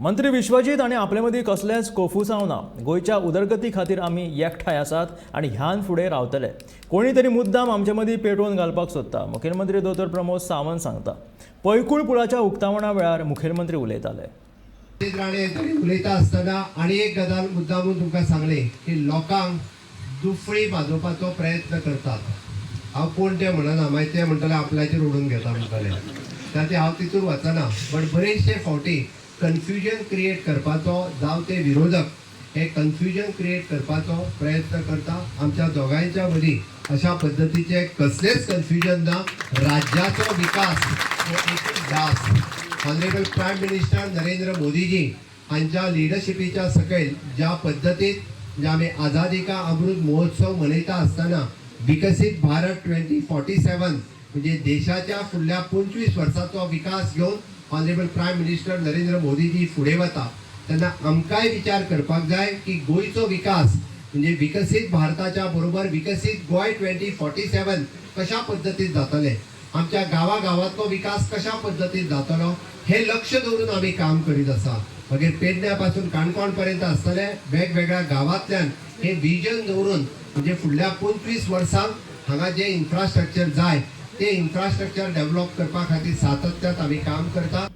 मंत्री विश्वजीत आणि आपले मदीं कसलेंच कोफुसांव ना. गोंयच्या उदरगती खातीर आमी एकठांय आसात आनी ह्यान फुडें रावतले. कोणी तरी मुद्दाम आमचे मदीं पेटोवन घालपाक सोदता, मुखेलमंत्री दोतोर प्रमोद सावंत सांगता. पैकूळ पुलाच्या उक्तावणा वेळार मुखेलमंत्री उलयताले. उलयता आसतना आनी एक गजाल मुद्दामून तुमकां सांगले की लोकांक दुफळी भाजोवपाचो प्रयत्न करतात. हांव कोण ते म्हणना, मागीर ते म्हणटले आपल्याचेर ओडून घेता म्हणटले, त्याचे हांव तितून वचना. बट बरेचशे फावटी कन्फ्युजन क्रिएट करपाचो जावं ते विरोधक हे कन्फ्युजन क्रिएट करपाचो प्रयत्न करता. आमच्या दोगांयच्या मदीं अशा पद्दतीचे कसलेच कन्फ्युजन ना. राज्याचो विकास हो एकूच ध्यास honourable prime minister Narendra Modiji हांच्या लिडरशिपीच्या सकयल ज्या पद्दतीत म्हणजे आमी आझादी का अमृत महोत्सव मनयता आसतना विकसित भारत 2047 म्हणजे देशाच्या फुडल्या 25 वर्सांचो विकास घेवन honourable prime minister Narendra Modiji फुडें वता तेन्ना आमकांय विचार करपाक जाय की गोंयचो विकास म्हणजे विकसित भारताच्या बरोबर विकसित गोंय 2047 कशा पद्दतीन जातले, आमच्या गांवांतलो विकास कशा पद्दतीन जातलो हे लक्ष दवरून आमी काम करीत आसा. मागीर पेडण्या पासून काणकोण पर्यंत आसतले वेगवेगळ्या गांवांतल्यान हे विजन दवरून म्हणजे फुडल्या 25 वर्सांक हांगा जे इन्फ्रास्ट्रक्चर जाय ते इन्फ्रास्ट्रक्चर डेव्हलप करपा खातीर सातत्यान आमी काम करता.